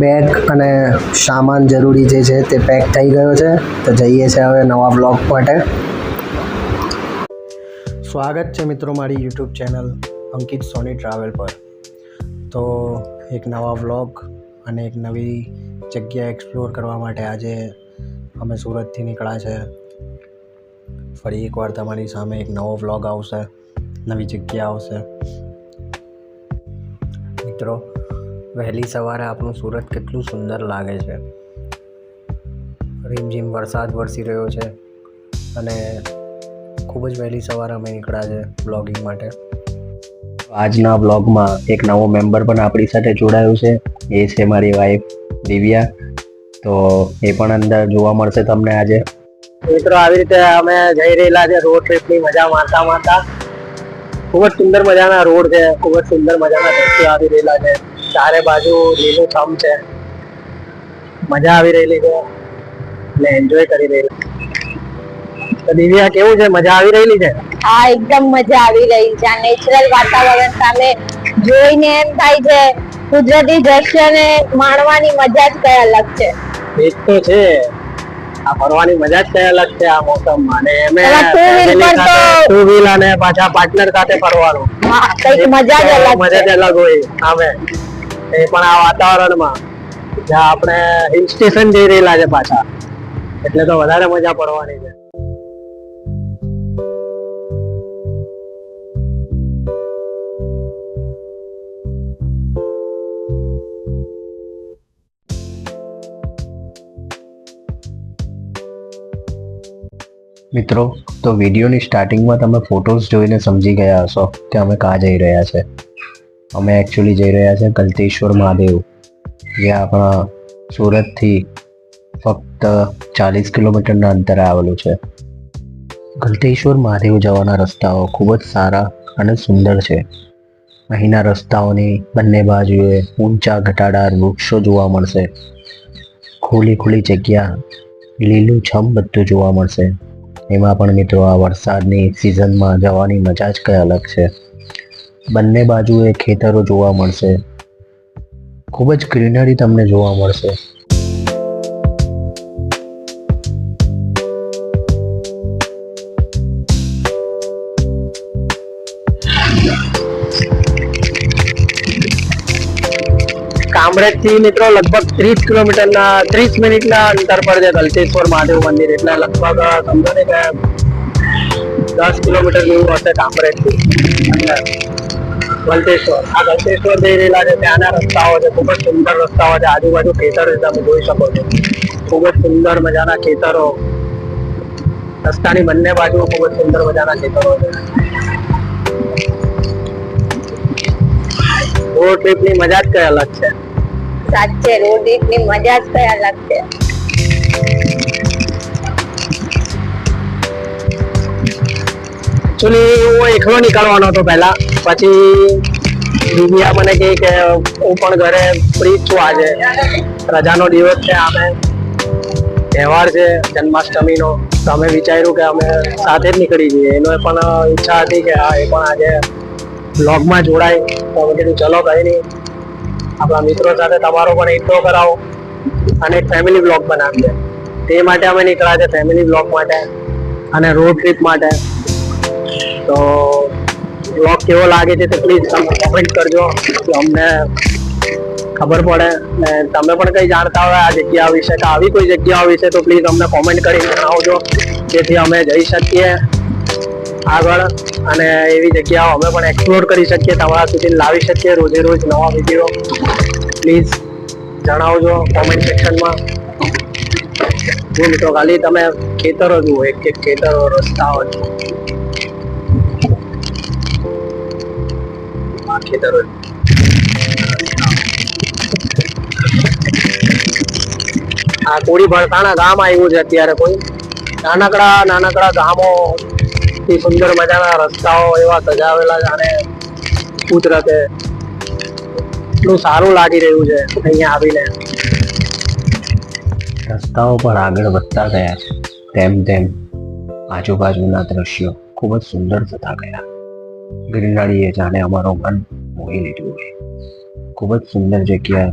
Bag અને સામાન જરૂરી જે છે તે પેક થઈ ગયો છે. તો જઈએ છે હવે નવા વ્લોગ માટે. સ્વાગત છે મિત્રો મારી યુટ્યુબ ચેનલ અંકિત સોની ટ્રાવેલ પર. તો એક નવા વ્લોગ અને એક નવી જગ્યા એક્સપ્લોર કરવા માટે આજે અમે સુરતથી નીકળ્યા છે. ફરી એકવાર તમારી સામે એક નવો વ્લોગ આવશે, નવી જગ્યા આવશે. મિત્રો, વહેલી સવારે આપણું સુરત કેટલું સુંદર લાગે છે. રીમઝીમ વરસાદ વરસી રહ્યો છે અને ખૂબ જ વહેલી સવારે અમે નીકળ્યા છે વ્લોગિંગ માટે. આજના વ્લોગમાં એક નવો મેમ્બર પણ આપણી સાથે જોડાયું છે. એ છે મારી વાઈફ દિવ્યા. તો એ પણ અંદર જોવા મળશે તમને આજે. મિત્રો, આવી રીતે અમે જઈ રહેલા છે રોડ ટ્રીપની મજા મારતા મારતા. ખૂબ જ સુંદર મજાના રોડ છે, ખૂબ જ સુંદર મજાના દ્રશ્યો આવી રહેલા છે. ચારે બાજુ લીલું છમ છે, મજા આવી રહેલી છે એટલે એન્જોય કરી રહેલા. તો દિવ્યા, કેવું છે? મજા આવી રહેલી છે? હા, એકદમ મજા આવી રહી છે. આ નેચરલ વાતાવરણ સામે જોઈને એમ થાય છે કુદરતી દ્રશ્યને માણવાની મજા જ કઈ અલગ છે. એ તો છે, આ ફરવાની મજા જ કઈ અલગ છે આ મોસમમાં. અને ટુ વ્હીલ અને પાછા પાર્ટનર સાથે ફરવાનું, હા, કઈક મજા જ અલગ મજા જ અલગ હોય. આમે એ પણ આ વાતાવરણમાં જ્યાં આપણે હિલ સ્ટેશન જઈ રહેલા છે પાછા, એટલે તો વધારે મજા પડવાની છે. મિત્રો, તો વિડીયોની સ્ટાર્ટિંગમાં તમે ફોટોઝ જોઈને સમજી ગયા હશો કે અમે ક્યાં જઈ રહ્યા છે. અમે એકચ્યુઅલી જઈ રહ્યા છે ગલતેશ્વર મહાદેવ, જે આપણા સુરતથી ફક્ત 40 કિલોમીટરના અંતરે આવેલું છે. ગલતેશ્વર મહાદેવ જવાના રસ્તાઓ ખૂબ જ સારા અને સુંદર છે. અહીંના રસ્તાઓની બંને બાજુએ ઊંચા ઘટાદાર વૃક્ષો જોવા મળશે. ખુલ્લી જગ્યા, લીલું છમ બધું જોવા મળશે. એમાં પણ મિત્રો આ વરસાદની સિઝનમાં જવાની મજા જ કઈ અલગ છે. બંને બાજુએ ખેતરો જોવા મળશે, ખૂબ જ ગ્રીનરી તમને જોવા મળશે. કામરેજ થી મિત્રો લગભગ 30 મિનિટના અંતર પર છે ગલતેશ્વર મહાદેવ મંદિર. એટલે લગભગ સમજો ને કે 10 કિલોમીટર જેવું હશે કામરેજ થી ગલતેશ્વર. આ ગલતેશ્વર જઈ રહેલા છે, ત્યાંના રસ્તાઓ છે, ખૂબ જ સુંદર રસ્તાઓ છે. આજુબાજુ ખેતરો તમે જોઈ શકો છો, ખૂબ જ સુંદર મજાના ખેતરો. રસ્તાની બંને બાજુ ખૂબ જ સુંદર મજાના ખેતરો છે. રોડ ટ્રીપ ની મજા જ કઈ અલગ છે. સાચે રોડ ટ્રીપ ની મજા જ કઈ અલગ છે. એકચ્યુઅલી હું એકલો નીકળવાનો હતો પહેલા, પછી દિવ્યા મને કહે કે હું પણ ઘરે ફ્રી છું, આજે રજાનો દિવસ છે, અમે તહેવાર છે જન્માષ્ટમીનો. તો અમે વિચાર્યું કે અમે સાથે જ નીકળી જઈએ. એનો પણ ઈચ્છા હતી કે હા, એ પણ આજે બ્લોગમાં જોડાય. તો અમે કીધું ચલો કઈ નહીં, આપણા મિત્રો સાથે તમારો પણ ઇન્ટ્રો કરાવો અને એક ફેમિલી બ્લોગ બનાવીએ. તે માટે અમે નીકળ્યા છે, ફેમિલી બ્લોગ માટે અને રોડ ટ્રીપ માટે. તો બ્લોગ કેવો લાગે છે તો પ્લીઝ તમે કોમેન્ટ કરજો, અમને ખબર પડે. ને તમે પણ કંઈ જાણતા હોય આ જગ્યા વિશે કે આવી કોઈ જગ્યાઓ વિશે, તો પ્લીઝ અમને કોમેન્ટ કરીને જણાવજો, જેથી અમે જઈ શકીએ આગળ અને એવી જગ્યાઓ અમે પણ એક્સપ્લોર કરી શકીએ, તમારા સુધી લાવી શકીએ રોજે રોજ નવા વિડીયો. પ્લીઝ જણાવજો કોમેન્ટ સેક્શનમાં. જો મિત્રો, ખાલી તમે ખેતરો જુઓ, એક ખેતરો, રસ્તાઓ જુઓ, ખેતરો. આ કોળી ભરતાણા ગામ આવ્યું છે અત્યારે. કોઈ નાનકડા ગામો થી સુંદર મજાના રસ્તાઓ એવા સજાવેલા જાણે કુદરતે. એટલું સારું લાગી રહ્યું છે અહીંયા આવીને. રસ્તાઓ પર આગળ વધતા ગયા તેમ આજુબાજુના દ્રશ્યો ખૂબ જ સુંદર થતા ગયા. ગ્રીનરીએ જાણે અમારો મન મોહી લીધું હોય. ખૂબ જ સુંદર જગ્યા,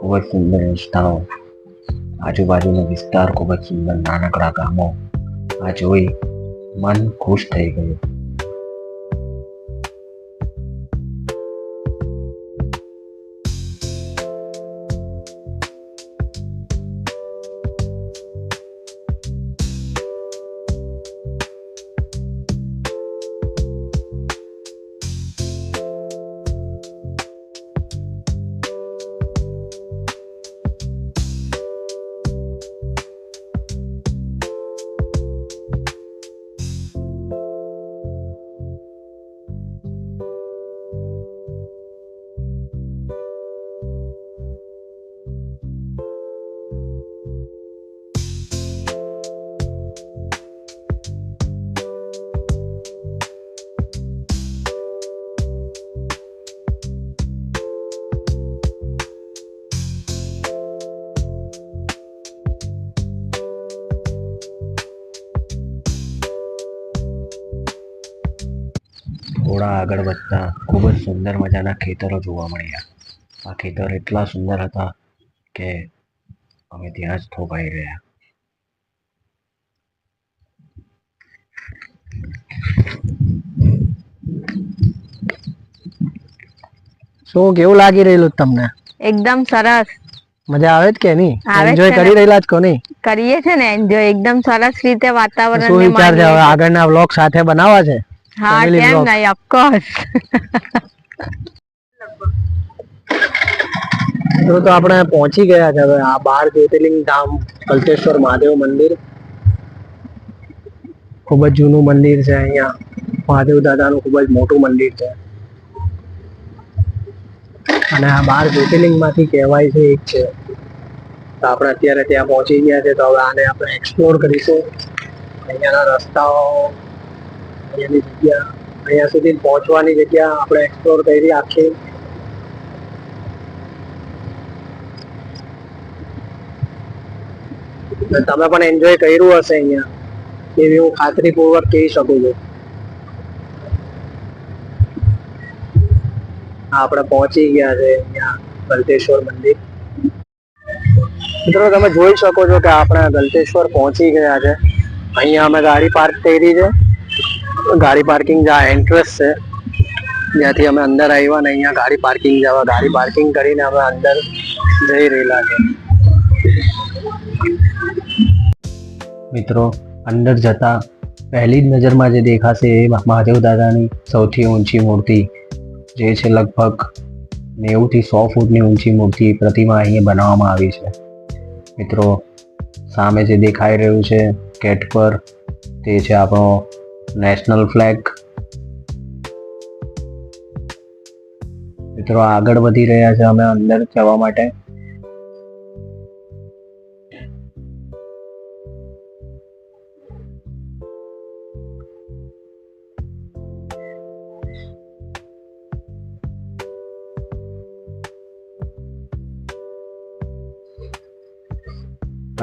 ખૂબ જ સુંદર રસ્તાઓ, આજુબાજુનો વિસ્તાર ખૂબ જ સુંદર, નાનકડા ગામો, આ જોઈ મન ખુશ થઈ ગયું. થોડા આગળ વધતા ખૂબ જ સુંદર મજાના ખેતરો જોવા મળ્યા. આ ખેતર એટલા સુંદર હતા કે અમે ત્યાં જ થોભાઈ રહ્યા. શું કેવું લાગી રહેલું તમને? એકદમ સરસ. મજા આવે જ કે નહીં? આવે જ એન્જોય છે ને. કરી રહેલા જ કો નહીં? કરીએ છે ને એન્જોય એકદમ સરસ રીતે વાતાવરણ શું વિચાર છે હવે આગળના વ્લોગ સાથે બનાવવા છે? હા Family કેમ vlog. નહીં, ઓફકોર્સ. મિત્રો તો આપણે પહોંચી ગયા છે હવે આ 12 જ્યોતિર્લિંગ ધામ ગલતેશ્વર મહાદેવ મંદિર. ખૂબ જ જૂનું મંદિર છે. અહીંયા મહાદેવ દાદાનું ખૂબ જ મોટું મંદિર છે અને આ 12 જ્યોતિર્લિંગ માંથી કહેવાય છે એક છે. તો આપણે અત્યારે ત્યાં પહોંચી ગયા છે, તો હવે આને આપણે એક્સપ્લોર કરીશું. અહીંયાના રસ્તાઓ, અહીંયાની જગ્યા, અહીંયા સુધી પહોંચવાની જગ્યા આપણે એક્સપ્લોર કરી આખી. તમે પણ એન્જોય કર્યું હશે અહીંયા, એવી હું ખાતરીપૂર્વક કહી શકું છું. આપણે પહોંચી ગયા છે અહીંયા ગલતેશ્વર મંદિર. મિત્રો તમે જોઈ શકો છો કે આપણે ગલતેશ્વર પહોંચી ગયા છે. અહીંયા અમે ગાડી પાર્ક કરી છે. ગાડી પાર્કિંગ જ્યાં એન્ટ્રન્સ છે જ્યાંથી અમે અંદર આવ્યા ને અહીંયા ગાડી પાર્કિંગ જવા, ગાડી પાર્કિંગ કરીને અમે અંદર જઈ રહેલા છે. મિત્રો અંદર જતા પહેલી જ નજરમાં જે દેખાશે એ મહાદેવ દાદાની સૌથી ઊંચી મૂર્તિ, જે છે લગભગ 90 થી 100 ફૂટની ઊંચી મૂર્તિ પ્રતિમા અહીંયા બનાવવામાં આવી છે. મિત્રો સામે જે દેખાઈ રહ્યું છે ગેટ પર, તે છે આપણો નેશનલ ફ્લેગ. મિત્રો આગળ વધી રહ્યા છે અમે અંદર જવા માટે.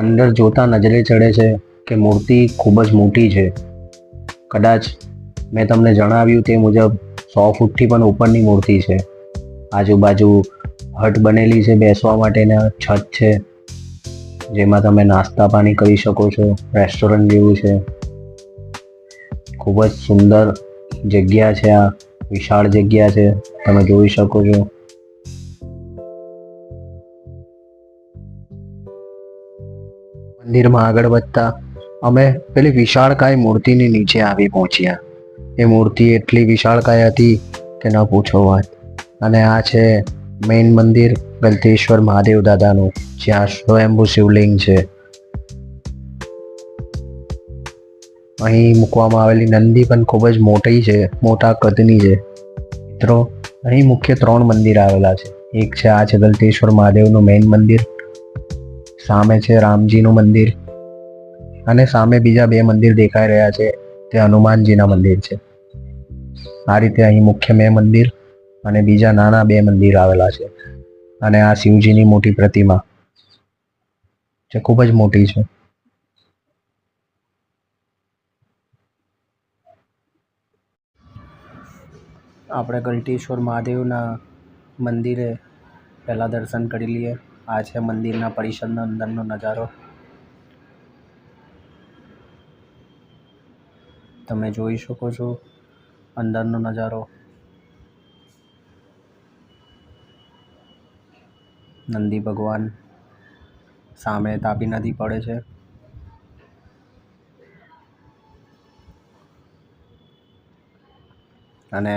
અંદર જોતા નજરે ચડે છે કે મૂર્તિ ખૂબ જ મોટી છે. કદાચ મેં તમને જણાવ્યું તે મુજબ 100 ફૂટથી પણ ઉપરની મૂર્તિ છે. આજુબાજુ હટ બનેલી છે, બેસવા માટેના છત છે, જેમાં તમે નાસ્તા પાણી કરી શકો છો. રેસ્ટોરન્ટ જેવું છે. ખૂબ જ સુંદર જગ્યા છે. આ વિશાળ જગ્યા છે, તમે જોઈ શકો છો. મંદિરમાં આગળ વધતા અમે પેલી વિશાળકાય મૂર્તિની નીચે આવી પહોંચ્યા. એ મૂર્તિ એટલી વિશાળકાય હતી કે ન પૂછો વાત. અને આ છે મેઇન મંદિર ગલતેશ્વર મહાદેવ દાદાનું, જ્યાં સ્વયંભૂ શિવલિંગ છે. અહીં મૂકવામાં આવેલી નંદી પણ ખૂબ જ મોટી છે, મોટા કદની છે. મિત્રો અહીં મુખ્ય 3 મંદિર આવેલા છે. એક છે આ છે ગલતેશ્વર મહાદેવનું મેઇન મંદિર, સામે છે રામજીનું મંદિર, અને સામે બીજા 2 મંદિર દેખાઈ રહ્યા છે, તે હનુમાનજીના મંદિર છે. આ રીતે અહીં મુખ્ય 2 મંદિર અને બીજા નાના 2 મંદિર આવેલા છે. અને આ શિવજીની મોટી પ્રતિમા જે ખૂબ જ મોટી છે. આપણે ગલતેશ્વર મહાદેવના મંદિરે પહેલાં દર્શન કરી લઈએ. આ છે મંદિરના પરિસરનો અંદરનો નજારો. તમે જોઈ શકો છો અંદરનો નજારો. નંદી ભગવાન, સામે તાપી નદી પડે છે. અને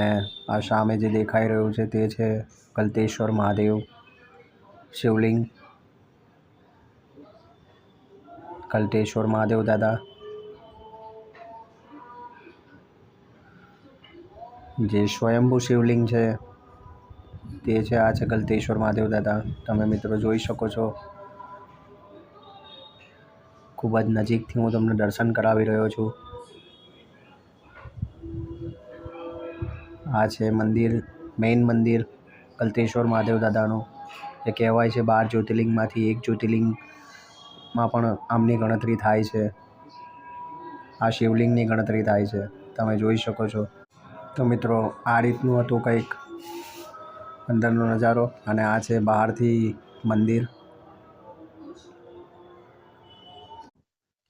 આ સામે જે દેખાઈ રહ્યું છે તે છે ગલતેશ્વર મહાદેવ શિવલિંગ. ગલતેશ્વર મહાદેવ દાદા જે સ્વયંભૂ શિવલિંગ છે તે છે. આ છે ગલતેશ્વર મહાદેવ દાદા. તમે મિત્રો જોઈ શકો છો. ખૂબ જ નજીકથી હું તમને દર્શન કરાવી રહ્યો છું. આ છે મંદિર, મેઇન મંદિર ગલતેશ્વર મહાદેવ દાદાનું. જે કહેવાય છે 12 જ્યોતિર્લિંગમાંથી એક જ્યોતિર્લિંગમાં પણ આમની ગણતરી થાય છે. આ શિવલિંગની ગણતરી થાય છે. તમે જોઈ શકો છો. તો મિત્રો આ રીતનું હતું કંઈક અંદરનો નજારો. અને આ છે બહારથી મંદિર.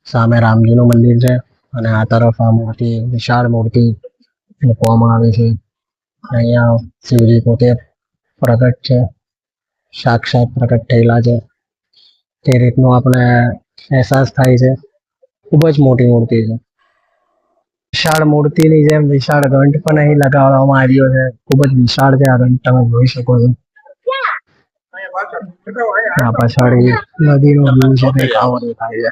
સામે રામજીનું મંદિર છે અને આ તરફ આ મૂર્તિ, વિશાળ મૂર્તિ મૂકવામાં આવી છે. અહીંયા શિવજી પોતે પ્રગટ છે, સાક્ષાત પ્રગટ થયેલા છે તે રીતનો આપણે અહેસાસ થાય છે. ખૂબ જ મોટી મૂર્તિ છે. વિશાળ મૂર્તિની જેમ વિશાળ ઘંટ પણ અહીં લગાવવામાં આવ્યો છે. ખૂબ જ વિશાળ છે આ ઘંટ, તમે જોઈ શકો છો. આ પાછળ નદીનો વ્યૂ છે તે આવો દેખાય છે.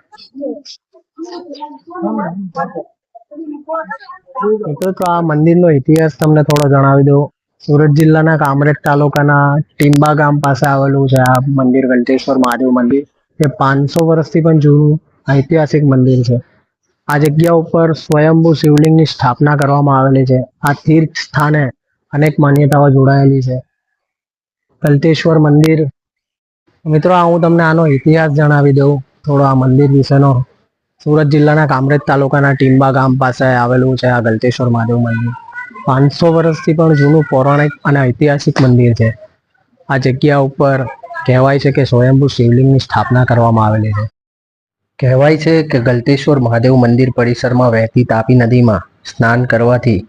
મિત્રો તો આ મંદિરનો ઇતિહાસ તમને થોડો જણાવી દઉં. સુરત જિલ્લાના કામરેજ તાલુકાના ટીંબા ગામ પાસે આવેલું છે આ મંદિર, ગલતેશ્વર મહાદેવ મંદિર. તે 500 વર્ષથી પણ જૂનું ઐતિહાસિક મંદિર છે. આ જગ્યા ઉપર સ્વયંભૂ શિવલિંગની સ્થાપના કરવામાં આવેલી છે. આ તીર્થ સ્થાને અનેક માન્યતાઓ જોડાયેલી છે. ગલતેશ્વર મંદિર, મિત્રો આ હું તમને આનો ઇતિહાસ જણાવી દઉં થોડો આ મંદિર વિશેનો. સુરત જિલ્લાના કામરેજ તાલુકાના ટીંબા ગામ પાસે આવેલું છે આ ગલતેશ્વર મહાદેવ મંદિર. 500 વર્ષથી પણ જૂનું પૌરાણિક અને ઐતિહાસિક મંદિર છે. આ જગ્યા ઉપર કહેવાય છે કે સ્વયંભૂ શિવલિંગની સ્થાપના કરવામાં આવેલી છે. કહેવાય છે કે ગલતેશ્વર મહાદેવ મંદિર પરિસરમાં વહેતી તાપી નદીમાં સ્નાન કરવાથી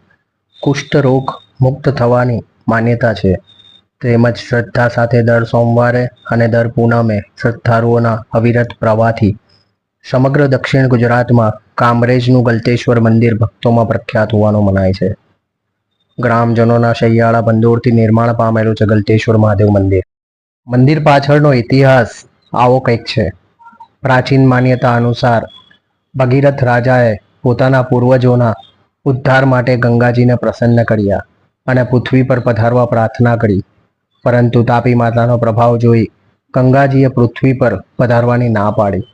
કુષ્ઠ રોગ મુક્ત થવાની માન્યતા છે. તેમજ શ્રદ્ધા સાથે દર સોમવારે અને દર પૂનમે શ્રદ્ધાળુઓના અવિરત પ્રવાહથી સમગ્ર દક્ષિણ ગુજરાતમાં કામરેજનું ગલતેશ્વર મંદિર ભક્તોમાં પ્રખ્યાત હોવાનું મનાય છે. ગ્રામજનોના શૈયાળા ભંડોળથી નિર્માણ પામેલું છે ગલતેશ્વર મહાદેવ મંદિર. મંદિર પાછળનો ઇતિહાસ આવો કંઈક છે. પ્રાચીન માન્યતા અનુસાર ભગીરથ રાજાએ પોતાના પૂર્વજોના ઉદ્ધાર માટે ગંગાજીને પ્રસન્ન કર્યા અને પૃથ્વી પર પધારવા પ્રાર્થના કરી. પરંતુ તાપી માતાનો પ્રભાવ જોઈ ગંગાજીએ પૃથ્વી પર પધારવાની ના પાડી.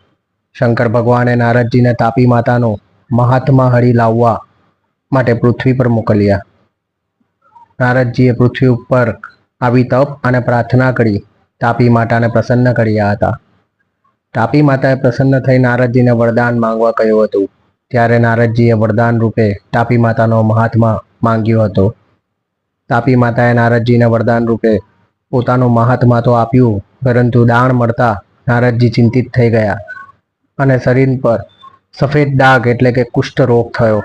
શંકર ભગવાને નારદજીને તાપી માતાનું મહાત્મા હળી લાવવા માટે પૃથ્વી પર મોકલ્યા. નારદજીએ પૃથ્વી ઉપર આવી તપ અને પ્રાર્થના કરી તાપી માતાને પ્રસન્ન કર્યા હતા. તાપી માતાએ પ્રસન્ન થઈ નારદજીને વરદાન માંગવા કહ્યું હતું. ત્યારે નારદજીએ વરદાન રૂપે તાપી માતાનો મહાત્મા માંગ્યો હતો. તાપી માતાએ નારદજીને વરદાન રૂપે પોતાનું મહાત્મા તો આપ્યું, પરંતુ દાણ મળતા નારદજી ચિંતિત થઈ ગયા અને શરીર પર સફેદ ડાઘ એટલે કે કુષ્ઠ રોગ થયો.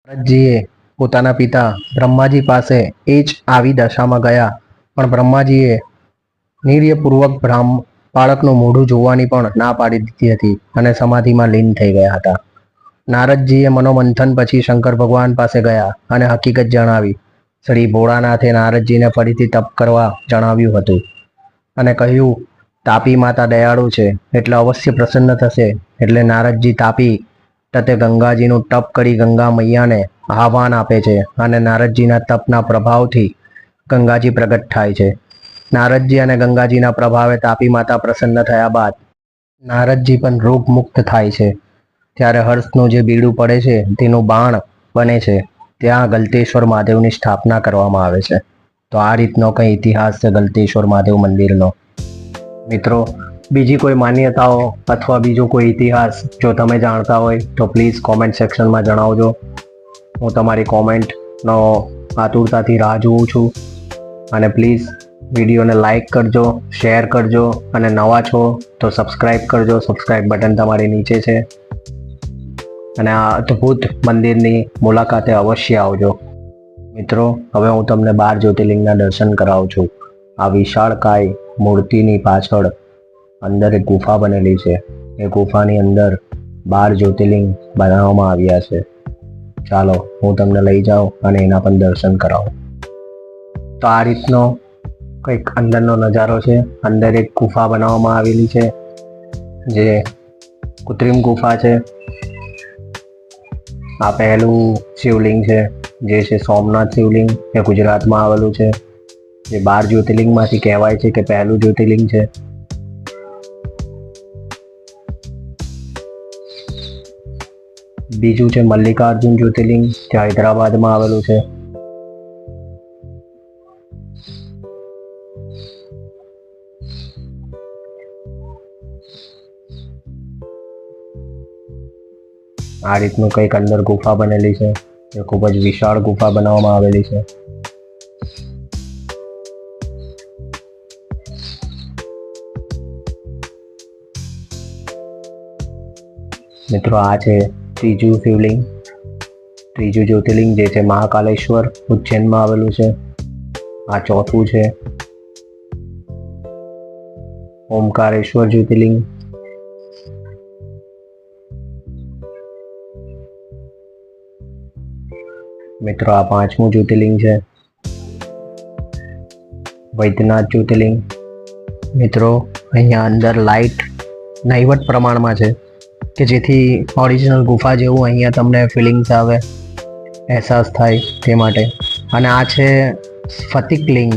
નારદજીએ પોતાના પિતા બ્રહ્માજી પાસે એ જ આવી દશામાં ગયા, પણ બ્રહ્માજીએ નિર્યપૂર્વક બાળકનું મોઢું જોવાની પણ ના પાડી દીધી હતી અને સમાધિમાં લીન થઈ ગયા હતા. નારદજીએ મનોમંથન પછી શંકર ભગવાન પાસે ગયા અને હકીકત જણાવી. શ્રી ભોળાનાથે નારદજીને ફરીથી તપ કરવા જણાવ્યું હતું અને કહ્યું, તાપી માતા દયાળુ છે એટલે અવશ્ય પ્રસન્ન થશે. એટલે નારદજી તાપી તથે ગંગાજીનું તપ કરી ગંગા મૈયાને આહવાન આપે છે અને નારદજીના તપના પ્રભાવથી ગંગાજી પ્રગટ થાય છે. નારદજી અને ગંગાજીના પ્રભાવે તાપી માતા પ્રસન્ન થયા બાદ નારદજી પણ રોગ મુક્ત થાય છે. ત્યારે હર્ષનું જે બીડું પડે છે તેનું બાણ બને છે. ત્યાં ગલતેશ્વર મહાદેવની સ્થાપના કરવામાં આવે છે. તો આ રીતનો કંઈ ઇતિહાસ છે ગલતેશ્વર મહાદેવ મંદિરનો. મિત્રો બીજી કોઈ માન્યતાઓ અથવા બીજો કોઈ ઇતિહાસ જો તમે જાણતા હોય તો પ્લીઝ કોમેન્ટ સેક્શનમાં જણાવજો. હું તમારી કોમેન્ટનો આતુરતાથી રાહ જોઉં છું અને પ્લીઝ વિડીયોને લાઈક કરજો, શેર કરજો અને નવા છો તો સબસ્ક્રાઈબ કરજો. સબસ્ક્રાઈબ બટન તમારી નીચે છે. અને આ અદ્ભુત મંદિરની મુલાકાતે અવશ્ય આવજો. મિત્રો, હવે હું તમને 12 જ્યોતિર્લિંગના દર્શન કરાવું છું. આ વિશાળકાય મૂર્તિની પાછળ અંદર એક ગુફા બનેલી છે. એ ગુફાની અંદર 12 જ્યોતિર્લિંગ બનાવવામાં આવ્યા છે. ચાલો હું તમને લઈ જાઉં અને એના પણ દર્શન કરાવું. તો આ રીતનો કંઈક અંદરનો નજારો છે. અંદર એક ગુફા બનાવવામાં આવેલી છે જે કૃત્રિમ ગુફા છે. આ પહેલું શિવલિંગ છે જે છે સોમનાથ શિવલિંગ. એ ગુજરાતમાં આવેલું છે. જે 12 જ્યોતિર્લિંગમાંથી કહેવાય છે કે પહેલું જ્યોતિર્લિંગ છે. બીજું છે મલ્લિકાર્જુન જ્યોતિર્લિંગ, જે હૈદરાબાદમાં આવેલું છે. આ રીતનું કંઈક અંદર ગુફા બનેલી છે. જે ખૂબ જ વિશાળ ગુફા બનાવવામાં આવેલી છે. મિત્રો, આ છે ત્રીજું શિવલિંગ, ત્રીજું જ્યોતિર્લિંગ જે છે મહાકાલેશ્વર, ઉજ્જૈનમાં આવેલું છે. આ ચોથું છે ઓમકારેશ્વર જ્યોતિર્લિંગ. મિત્રો, આ પાંચમું જ્યોતિર્લિંગ છે વૈદ્યનાથ જ્યોતિર્લિંગ. મિત્રો, અહીંયા અંદર લાઇટ નહીવત પ્રમાણમાં છે કે જેથી ઓરિજિનલ ગુફા જેવું અહીંયા તમને ફિલિંગ્સ આવે, અહેસાસ થાય તે માટે. અને આ છે સ્ફટિકલિંગ,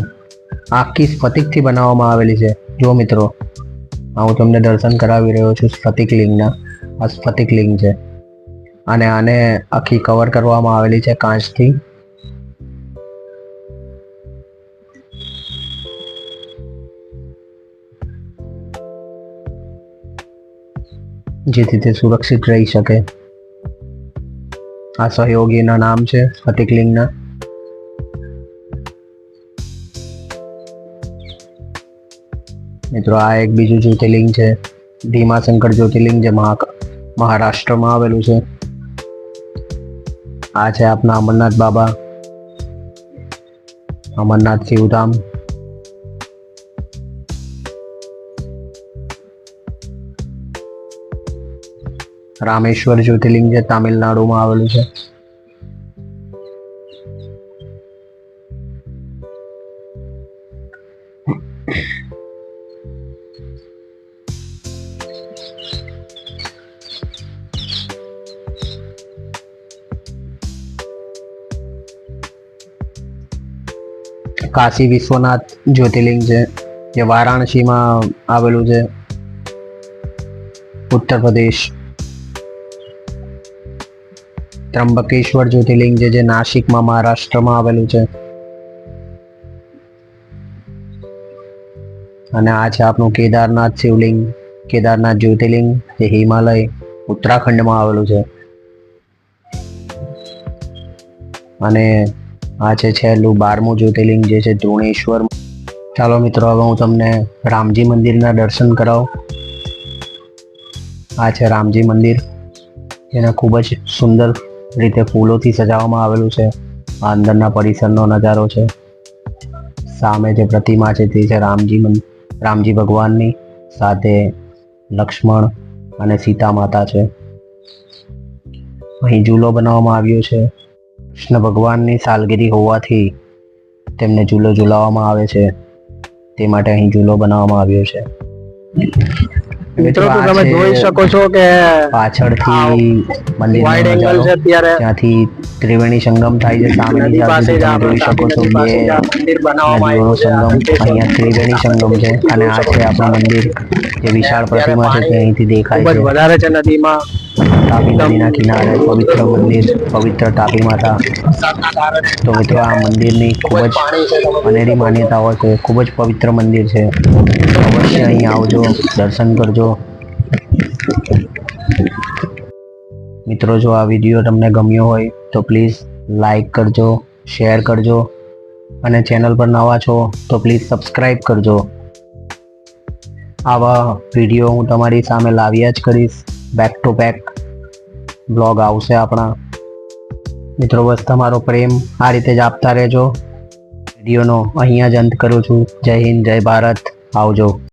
આખી સ્ફટિકથી બનાવવામાં આવેલી છે. જો મિત્રો, હું તમને દર્શન કરાવી રહ્યો છું સ્ફટિકલિંગના. આ સ્ફટિકલિંગ છે અને આને આખી કવર કરવામાં આવેલી છે કાચથી. જેથી તે સુરક્ષિત રહી શકે. આ સહયોગીના નામ છે સ્ફટિકલિંગના. મિત્રો, આ એક બીજું જ્યોતિર્લિંગ છે ભીમાશંકર જ્યોતિર્લિંગ, જે મહારાષ્ટ્રમાં આવેલું છે. આ છે આપના અમરનાથ બાબા, અમરનાથ શિવધામ. રામેશ્વર જ્યોતિર્લિંગ જે તામિલનાડુમાં આવેલું છે. કાશી વિશ્વનાથ જ્યોતિર્લિંગ છે જે વારાણસીમાં આવેલું છે, ઉત્તર પ્રદેશ. ત્રંબકેશ્વર જ્યોતિર્લિંગ જે નાસિકમાં મહારાષ્ટ્રમાં આવેલું છે. અને આ છે આપનું કેદારનાથ શિવલિંગ, કેદારનાથ જ્યોતિર્લિંગ જે હિમાલય ઉત્તરાખંડમાં આવેલું છે. અને આ છે છેલ્લું 12મું જ્યોતિર્લિંગ જે છે દ્રોણેશ્વર. ચાલો મિત્રો, હવે હું તમને રામજી મંદિરના દર્શન કરાવું. આ છે રામજી મંદિર, જેને ખૂબ જ સુંદર રીતે ફૂલોથી સજાવવામાં આવેલું છે. આ અંદરના પરિસરનો નજારો છે. સામે જે પ્રતિમા છે તે છે રામજી ભગવાનની, સાથે લક્ષ્મણ અને સીતા માતા છે. અહીં ઝૂલો બનાવવામાં આવ્યો છે. કૃષ્ણ ભગવાનની સાલગીરી હોવાથી તેમને ઝૂલો ઝૂલાવવામાં આવે છે, તે માટે અહીં ઝૂલો બનાવવામાં આવ્યો છે. મિત્રો, તો તમે જોઈ શકો છો કે પાછળથી મંદિરનો વાઇડ એંગલ નજારો, છે અત્યારે. ત્યાંથી ત્રિવેણી સંગમ થાય છે. સામેની નદી પાસે બાજુ જ તમે જોઈ શકો છો બે મંદિર બનાવવામાં નદીઓનો આવ્યું છે. સંગમ. અહીંયા ત્રિવેણી સંગમ છે અને આ છે આપણું મંદિર. જે વિશાળ પ્રતિમા છે તે અહીંથી દેખાય ખૂબ જ છે. વધારે છે નદીમાં. તાપી નદીના કિનારે પવિત્ર મંદિર, પવિત્ર તાપી માતા. તો મિત્રો, આ મંદિરની ખૂબ જ અનેરી માન્યતાઓ છે. ખૂબ જ પવિત્ર મંદિર છે. અવશ્ય અહીં આવજો, દર્શન કરજો. મિત્રો, જો આ વિડીયો તમને ગમ્યો હોય તો પ્લીઝ લાઈક કરજો, શેર કરજો અને ચેનલ પર નવા છો તો પ્લીઝ સબસ્ક્રાઈબ કરજો. આવા વિડીયો હું તમારી સામે લાવ્યા જ કરીશ. બેક ટુ બેક બ્લોગ આવશે આપણા. મિત્રો બસ તમારો પ્રેમ આ રીતે જ આપતા રહેજો. વિડીયોનો અહીંયા જ અંત કરું છું. જય હિન્દ, જય ભારત. આવજો.